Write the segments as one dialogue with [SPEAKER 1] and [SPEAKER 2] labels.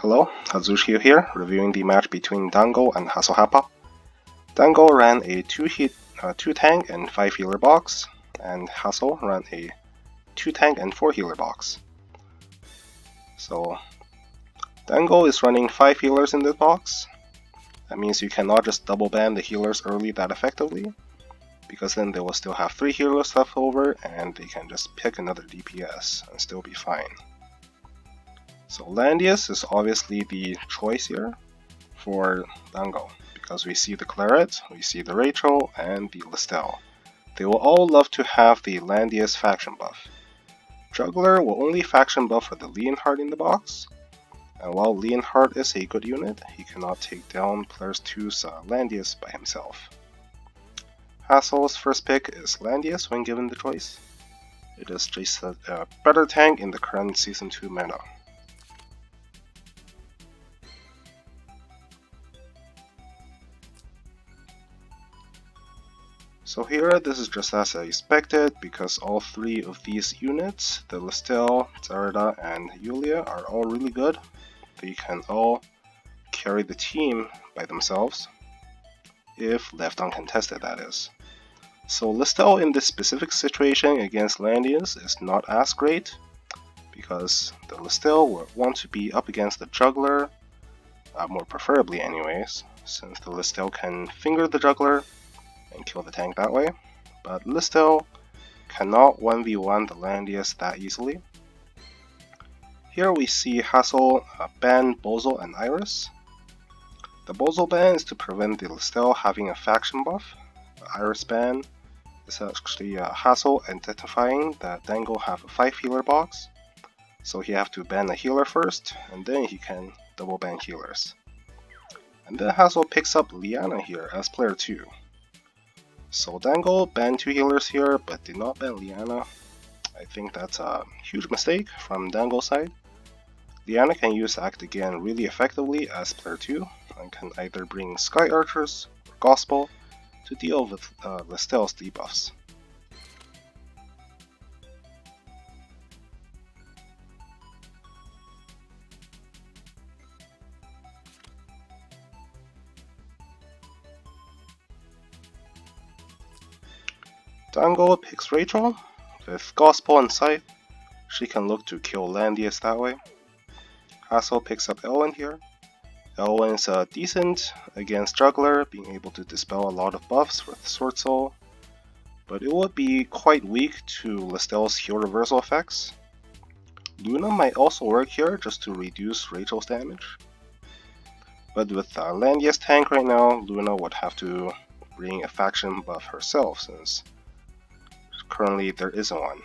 [SPEAKER 1] Hello, Hazushio here, reviewing the match between Dango and Hassohappa. Dango ran a 2 tank and 5 healer box, and Hasso ran a 2 tank and 4 healer box. So Dango is running 5 healers in this box. That means you cannot just double ban the healers early that effectively, because then they will still have 3 healers left over and they can just pick another DPS and still be fine. So Landius is obviously the choice here for Dango, because we see the Claret, we see the Rachel, and the Listel. They will all love to have the Landius faction buff. Juggler will only faction buff for the Leonhardt in the box, and while Leonhardt is a good unit, he cannot take down Players 2's Landius by himself. Hasso's first pick is Landius when given the choice. It is just a better tank in the current Season 2 meta. So here, this is just as I expected, because all 3 of these units, the Listel, Zarda, and Yulia, are all really good. They can all carry the team by themselves, if left uncontested, that is. So Listel in this specific situation against Landius is not as great, because the Listel will want to be up against the Juggler, more preferably anyways, since the Listel can finger the Juggler and kill the tank that way, but Listel cannot 1v1 the Landius that easily. Here we see Hasso ban Bozo and Iris. The Bozo ban is to prevent the Listel having a faction buff. The Iris ban is actually Hasso identifying that Dango have a 5 healer box, so he have to ban a healer first, and then he can double ban healers. And then Hasso picks up Liana here as player 2. So Dango banned 2 healers here, but did not ban Liana. I think that's a huge mistake from Dango's side. Liana can use Act again really effectively as player 2, and can either bring Sky Archers or Gospel to deal with Listel's debuffs. Dango picks Rachel. With Gospel and Scythe, she can look to kill Landius that way. Hasso picks up Elwyn here. Elwyn is decent against Juggler, being able to dispel a lot of buffs with Sword Soul, but it would be quite weak to Listel's heal reversal effects. Luna might also work here just to reduce Rachel's damage, but with Landius tank right now, Luna would have to bring a faction buff herself, since currently there isn't one.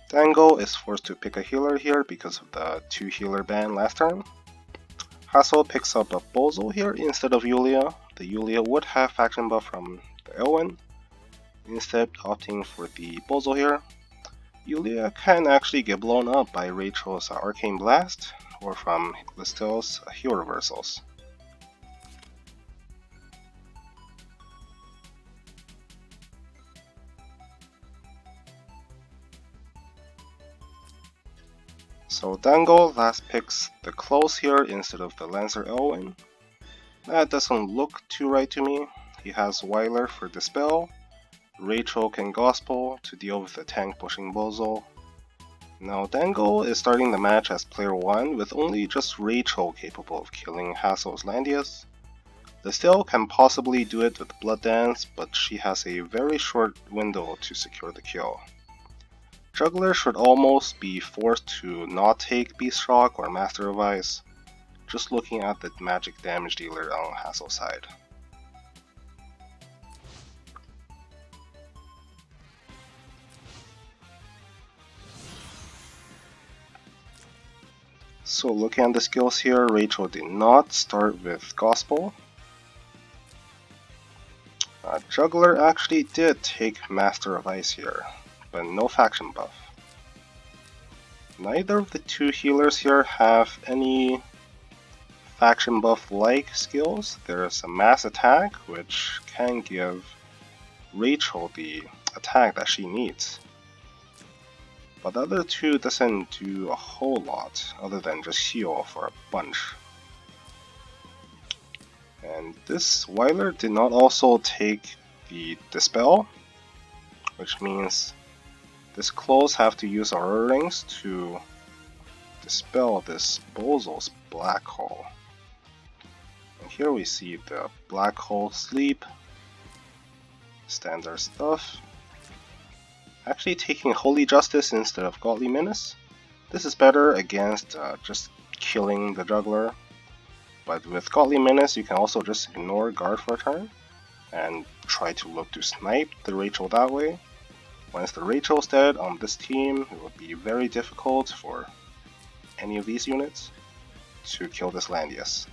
[SPEAKER 1] Dango is forced to pick a healer here because of the 2 healer ban last turn. Hasso picks up a Bozo here instead of Yulia. The Yulia would have faction buff from the Elwyn, instead opting for the Bozo here. Yulia can actually get blown up by Rachel's Arcane Blast, or from Listel's heal reversals. So Dango last picks the Close here instead of the Lancer Elwyn. That doesn't look too right to me. He has Weiler for Dispel. Rachel can Gospel to deal with the tank pushing Bozo. Now Dango is starting the match as player 1 with only just Rachel capable of killing Hasso's Landius. Listel can possibly do it with Blood Dance, but she has a very short window to secure the kill. Juggler should almost be forced to not take Beast Shock or Master of Ice, just looking at the magic damage dealer on Hasso's side. So looking at the skills here, Rachel did not start with Gospel. Juggler actually did take Master of Ice here, but no faction buff. Neither of the two healers here have any faction buff-like skills. There's a mass attack, which can give Rachel the attack that she needs. But the other two doesn't do a whole lot, other than just heal for a bunch. And this Weiler did not also take the Dispel, which means this close have to use our rings to dispel this Bozo's black hole. And here we see the black hole sleep, standard stuff. Actually taking Holy Justice instead of Godly Menace. This is better against just killing the juggler. But with Godly Menace you can also just ignore guard for a turn and try to look to snipe the Rachel that way. Once the Rachel's dead on this team, it would be very difficult for any of these units to kill this Landius.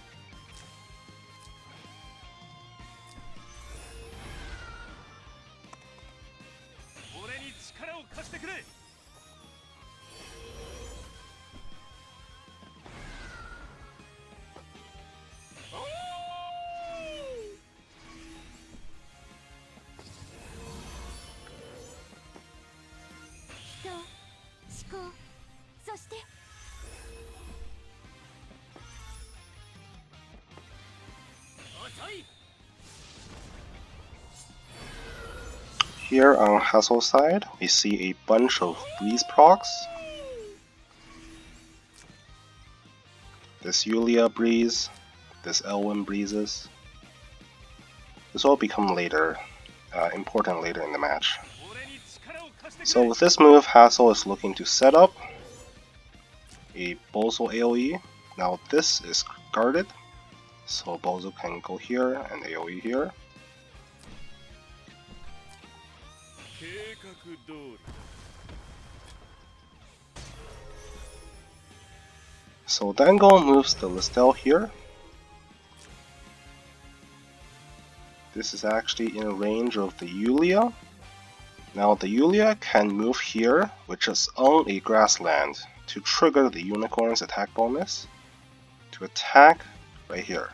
[SPEAKER 1] Here on Hasso's side, we see a bunch of breeze procs. This Yulia breeze, this Elwyn breezes. This will become later, important later in the match. So with this move, Hasso is looking to set up a Bozo AoE. Now this is guarded, so Bozo can go here and AoE here. So Dango moves the Listel here. This is actually in range of the Yulia. Now the Yulia can move here, which is on a grassland, to trigger the Unicorn's attack bonus, to attack right here.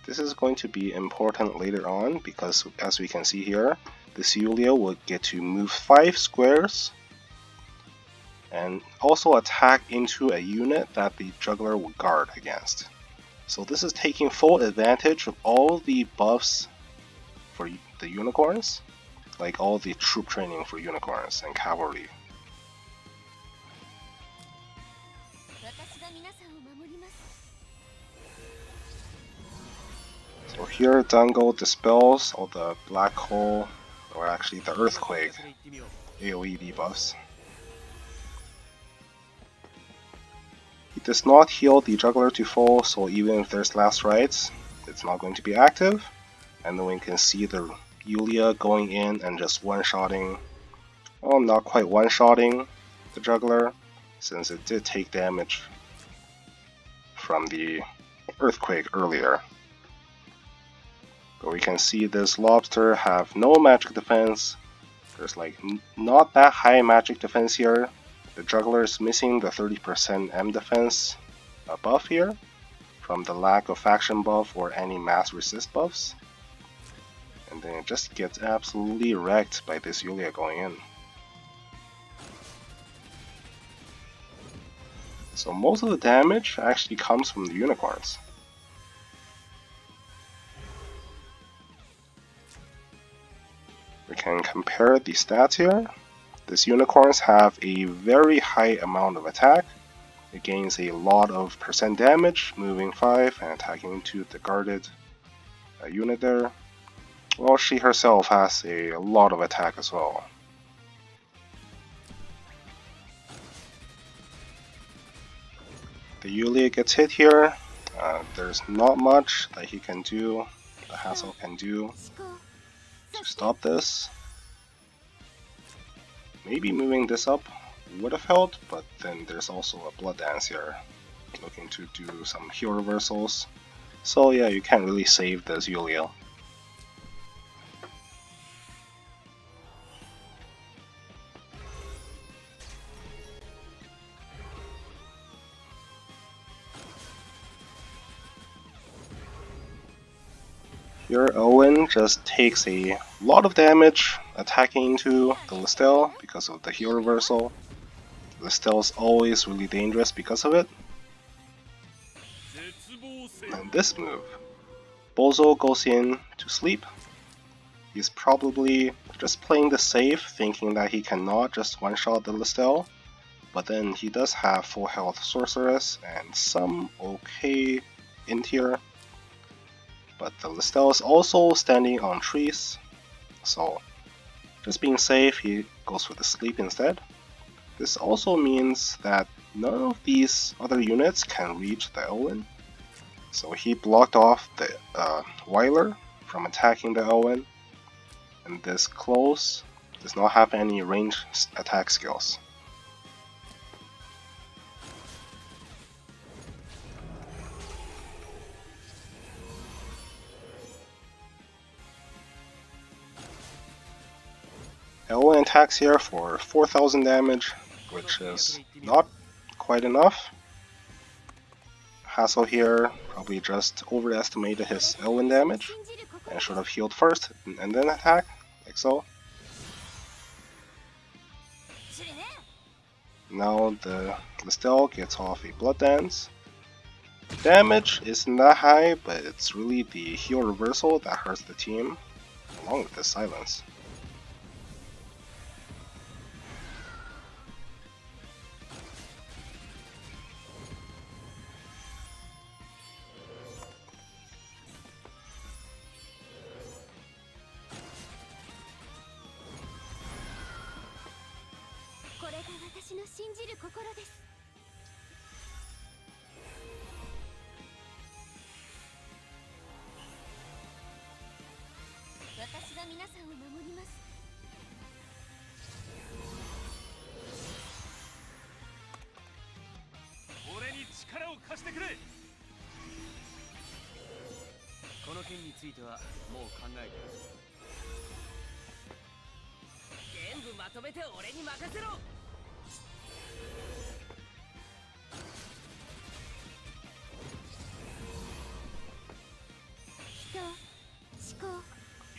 [SPEAKER 1] This is going to be important later on because, as we can see here, this Yulia will get to move 5 squares and also attack into a unit that the juggler will guard against. So this is taking full advantage of all the buffs for the unicorns, like all the troop training for unicorns and cavalry. So here Dango dispels all the black hole, or actually the earthquake AoE debuffs. He does not heal the juggler to full, so even if there's last rites, it's not going to be active. And then we can see the Yulia going in and just one-shotting, well, not quite one-shotting the juggler, since it did take damage from the earthquake earlier. But we can see this lobster have no magic defense. There's like not that high magic defense here. The juggler is missing the 30% M defense buff here from the lack of faction buff or any mass resist buffs. And then it just gets absolutely wrecked by this Yulia going in. So most of the damage actually comes from the unicorns. We can compare the stats here. These unicorns have a very high amount of attack. It gains a lot of percent damage, moving 5 and attacking into the guarded unit there. Well, she herself has a lot of attack as well. The Yulia gets hit here. There's not much that he can do, the Hasso can do to stop this. Maybe moving this up would have helped, but then there's also a Blood Dance here, looking to do some heal reversals. So yeah, you can't really save this Yulia. Here Owen just takes a lot of damage attacking into the Listelle because of the heal reversal. Listelle is always really dangerous because of it. And this move, Bozo goes in to sleep. He's probably just playing the safe, thinking that he cannot just one-shot the Listelle. But then he does have full health Sorceress and some okay in tier. But the Listelle is also standing on trees, so just being safe, he goes for the sleep instead. This also means that none of these other units can reach the Elwyn, so he blocked off the Weiler from attacking the Elwyn, and this close does not have any range attack skills. Elwyn attacks here for 4000 damage, which is not quite enough. Hasso here probably just overestimated his Elwyn damage and should have healed first and then attack, like so. Now the Listelle gets off a Blood Dance. Damage isn't that high, but it's really the heal reversal that hurts the team, along with the silence.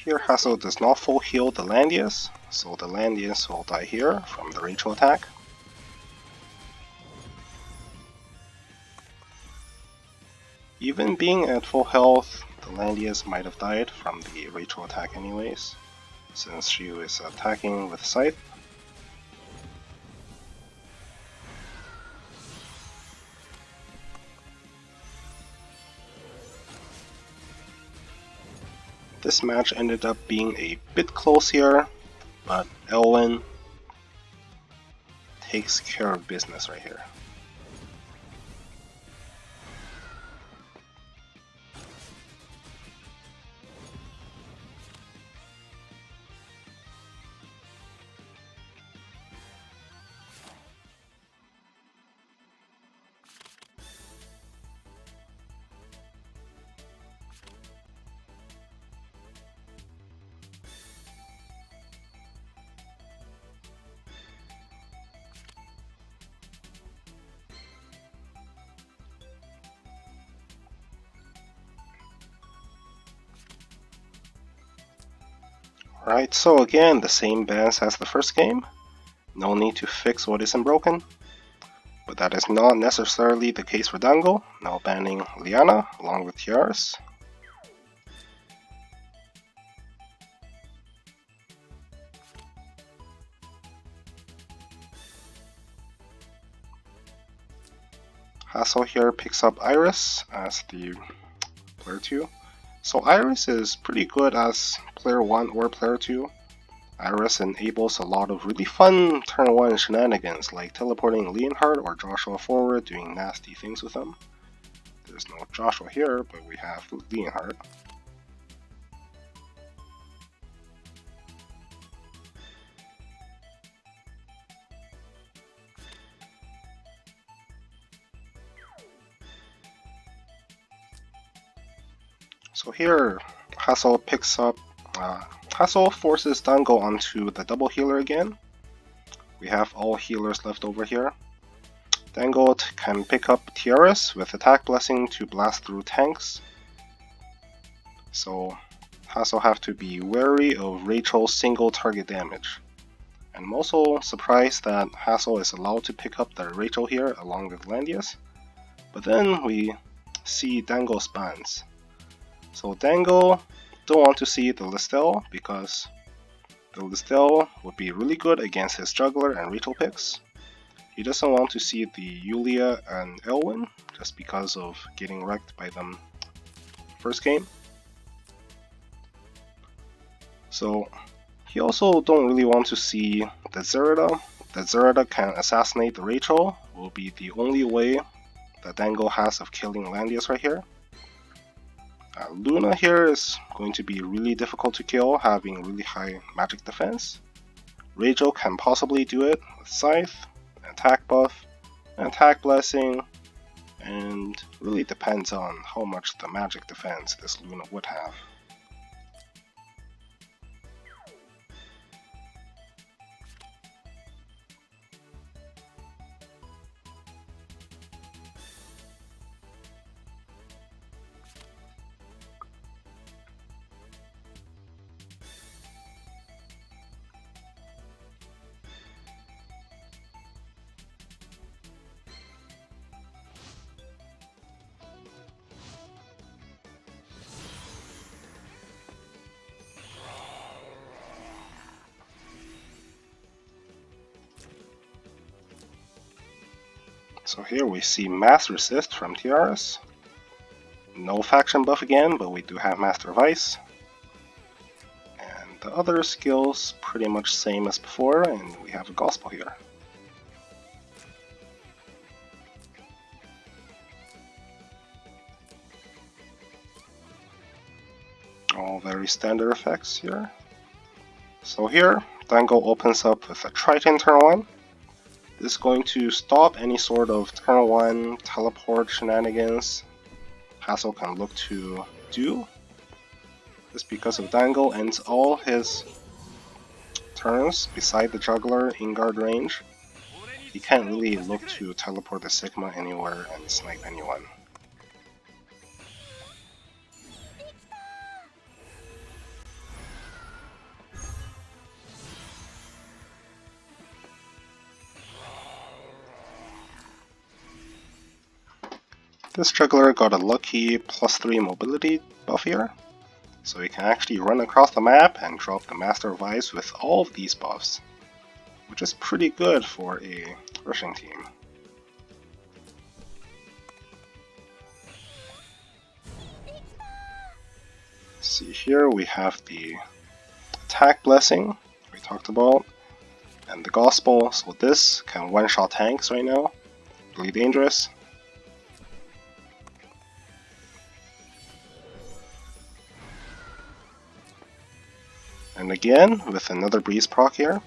[SPEAKER 1] Here Hasso does not full heal the Landius, so the Landius will die here from the Rachel attack. Even being at full health, the Landius might have died from the Rachel attack anyways, since she was attacking with Scythe. This match ended up being a bit close here, but Elwyn takes care of business right here. Alright, so again, the same bans as the first game. No need to fix what isn't broken. But that is not necessarily the case for Dango, now banning Liana along with Tiaras. Hasso here picks up Iris as the player 2. So Iris is pretty good as player 1 or player 2. Iris enables a lot of really fun turn 1 shenanigans, like teleporting Leonhard or Joshua forward, doing nasty things with them. There's no Joshua here, but we have Leonhard. So here, Hasso picks up, Hasso forces Dango onto the double healer again. We have all healers left over here. Dango can pick up Tiaras with attack blessing to blast through tanks. So Hasso have to be wary of Rachel's single target damage. And I'm also surprised that Hasso is allowed to pick up the Rachel here along with Landius. But then we see Dango's bans. So Dango don't want to see the Listel because the Listel would be really good against his Juggler and Rachel picks. He doesn't want to see the Yulia and Elwyn just because of getting wrecked by them first game. So he also don't really want to see the Zerida. The Zerida can assassinate the Rachel will be the only way that Dango has of killing Landius right here. Luna here is going to be really difficult to kill, having really high magic defense. Rachel can possibly do it with Scythe, attack buff, attack blessing, and really depends on how much the magic defense this Luna would have. So here we see Mass Resist from Tiaras. No faction buff again, but we do have Master of Ice. And the other skills pretty much same as before, and we have a Gospel here. All very standard effects here. So here, Dango opens up with a Triton turn 1. This is going to stop any sort of turn 1 teleport shenanigans Hasso can look to do. Just because of Dango ends all his turns beside the Juggler in guard range. He can't really look to teleport the Sigma anywhere and snipe anyone. This Juggler got a lucky +3 mobility buff here, so he can actually run across the map and drop the Master of Ice with all of these buffs, which is pretty good for a rushing team. See here we have the attack blessing we talked about, and the Gospel, so this can one-shot tanks right now, really dangerous. And again, with another Breeze proc here,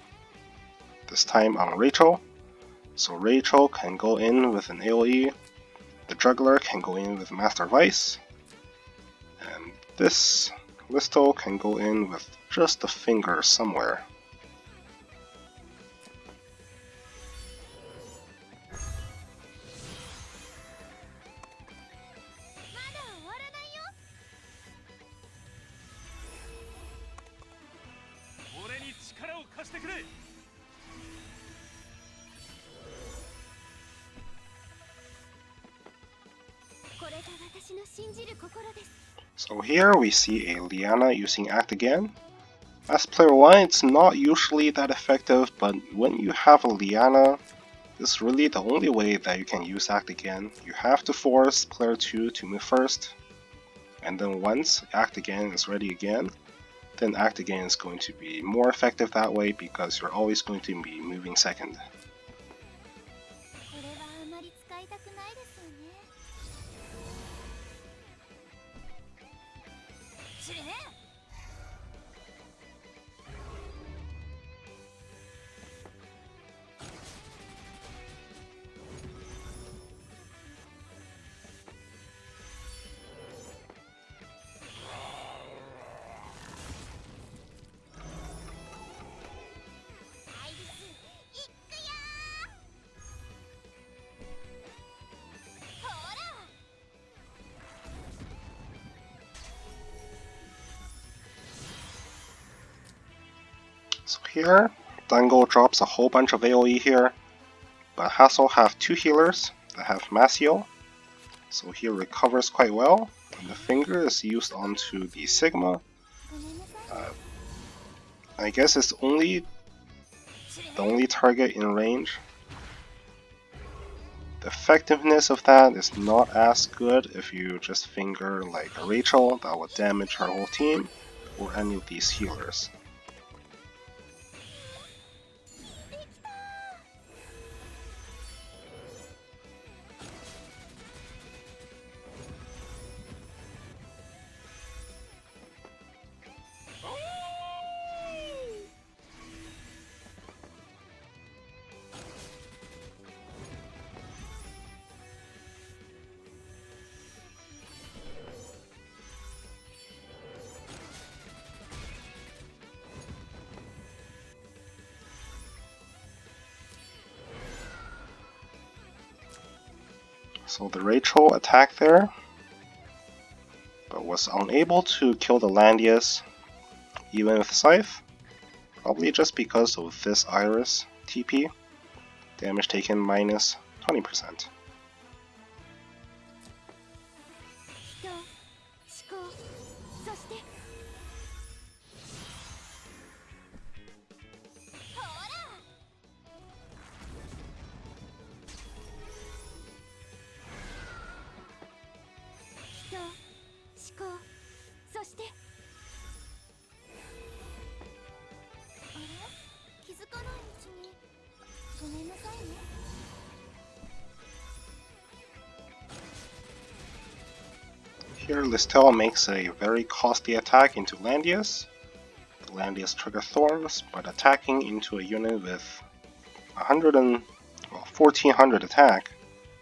[SPEAKER 1] this time on Rachel. So Rachel can go in with an AoE, the Juggler can go in with Master of Ice, and this Listo can go in with just a finger somewhere. So here we see a Liana using Act again. As player 1, it's not usually that effective, but when you have a Liana, this is really the only way that you can use Act again. You have to force player 2 to move first, and then once Act again is ready again, then Act again is going to be more effective that way because you're always going to be moving second. So here, Dango drops a whole bunch of AoE here, but Hasso have 2 healers that have mass heal, so he recovers quite well, and the finger is used onto the Sigma. I guess it's the only target in range. The effectiveness of that is not as good if you just finger like a Rachel that would damage her whole team, or any of these healers. So the Rachel attacked there, but was unable to kill the Landius even with Scythe, probably just because of this Iris TP. Damage taken minus 20%. Here Listel makes a very costly attack into Landius. The Landius trigger Thorns, but attacking into a unit with 1400 attack,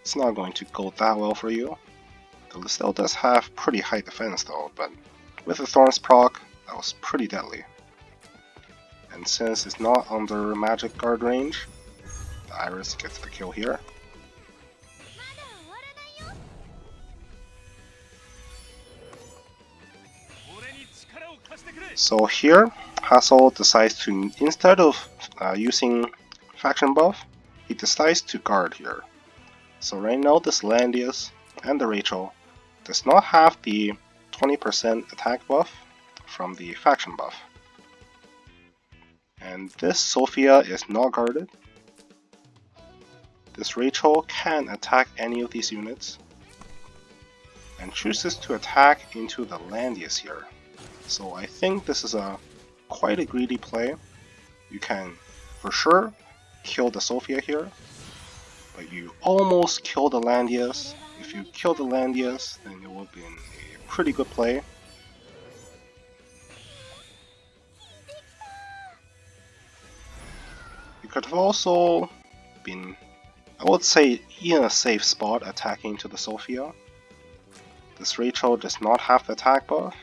[SPEAKER 1] it's not going to go that well for you. The Listel does have pretty high defense though, but with the Thorns proc, that was pretty deadly. And since it's not under magic guard range, the Iris gets the kill here. So here, Hasso decides to, instead of using faction buff, he decides to guard here. So right now this Landius and the Rachel does not have the 20% attack buff from the faction buff. And this Sophia is not guarded. This Rachel can attack any of these units, and chooses to attack into the Landius here. So I think this is quite a greedy play. You can for sure kill the Sophia here, but you almost kill the Landius. If you kill the Landius, then it would be a pretty good play. You could have also been, I would say, in a safe spot attacking to the Sophia. This Rachel does not have the attack buff.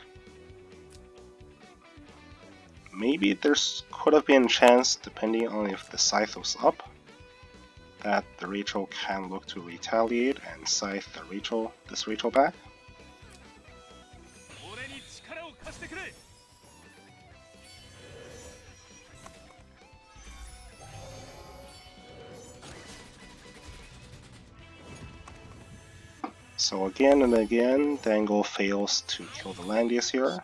[SPEAKER 1] Maybe there's could have been a chance, depending on if the Scythe was up, that the Rachel can look to retaliate and scythe this Rachel back. So again and again, Dango fails to kill the Landius here.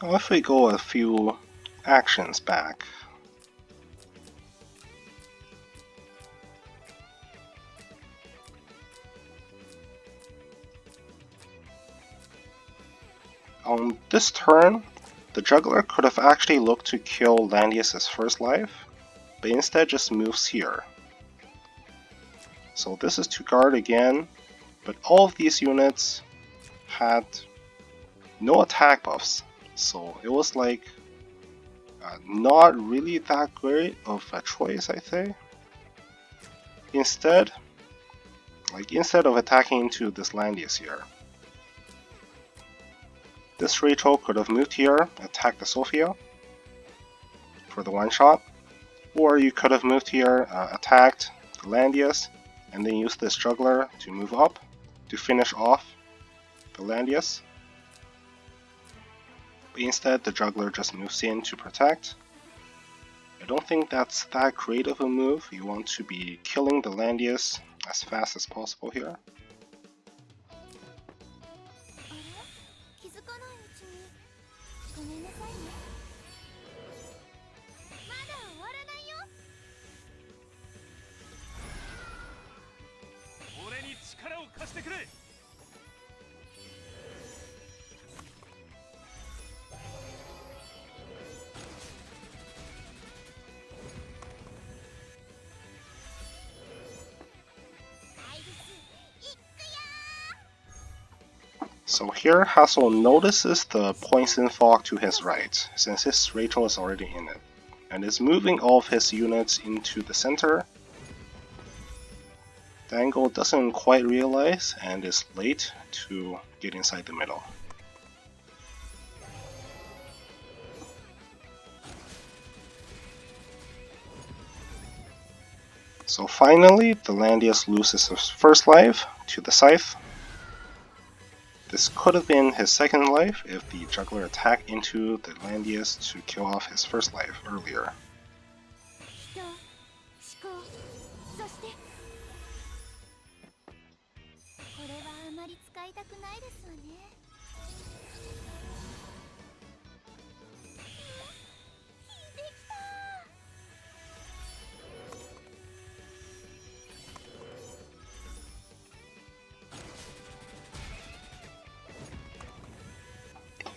[SPEAKER 1] Now if we go a few actions back, on this turn, the Juggler could have actually looked to kill Landius' first life, but instead just moves here. So this is to guard again, but all of these units had no attack buffs, so it was like not really that great of a choice, I think. Instead of attacking into this Landius here, this Rachel could have moved here, attacked the Sophia. for the one shot. Or you could have moved here, attacked the Landius, and then used this juggler to move up to finish off the Landius. But instead, the juggler just moves in to protect. I don't think that's that great of a move. You want to be killing the Landius as fast as possible here. So here Hasso notices the poison fog to his right, since his Rachel is already in it, and is moving all of his units into the center. Dango doesn't quite realize and is late to get inside the middle. So finally, the Landius loses his first life to the Scythe. This could have been his second life if the juggler attacked into the Landius to kill off his first life earlier.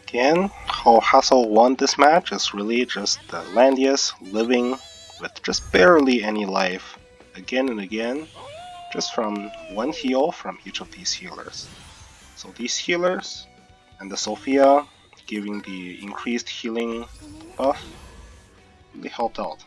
[SPEAKER 1] Again, how Hasso won this match is really just the Landius living with just barely any life again and again, just from one heal from each of these healers. So these healers and the Sophia giving the increased healing buff really helped out.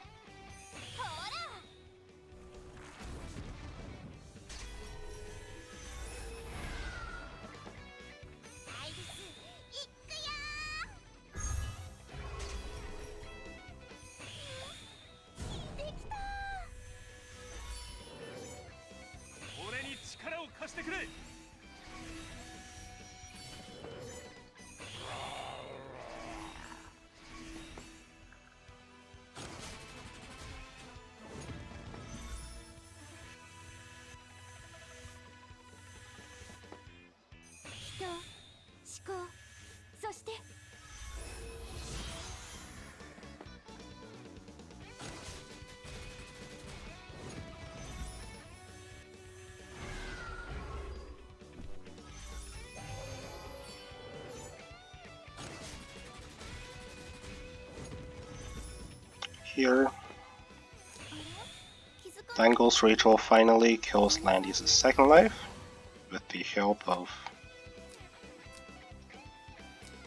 [SPEAKER 1] Here, Dango's Rachel finally kills Landius' second life with the help of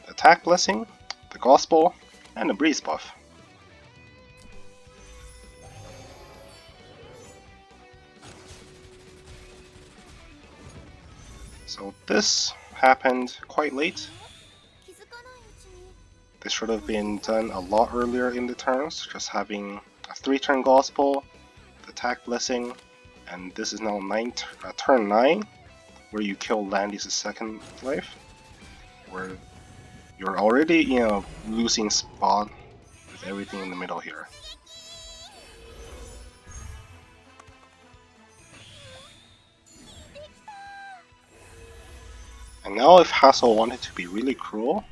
[SPEAKER 1] the Attack Blessing, the Gospel, and the Breeze buff. So this happened quite late. This should have been done a lot earlier in the turns, just having a 3-turn Gospel, the Attack Blessing, and this is now turn 9, where you kill Landius' second life, where you're already in a losing spot with everything in the middle here. And now if Hasso wanted to be really cruel,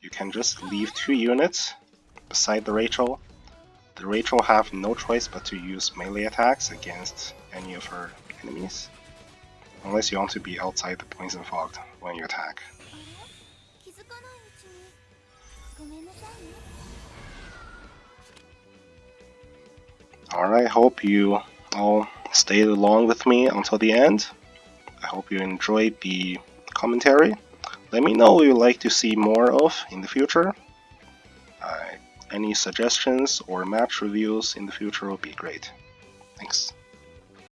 [SPEAKER 1] you can just leave 2 units beside the Rachel. The Rachel have no choice but to use melee attacks against any of her enemies, unless you want to be outside the poison fog when you attack. Alright, hope you all stayed along with me until the end. I hope you enjoyed the commentary. Let me know what you'd like to see more of in the future. Any suggestions or match reviews in the future would be great. Thanks.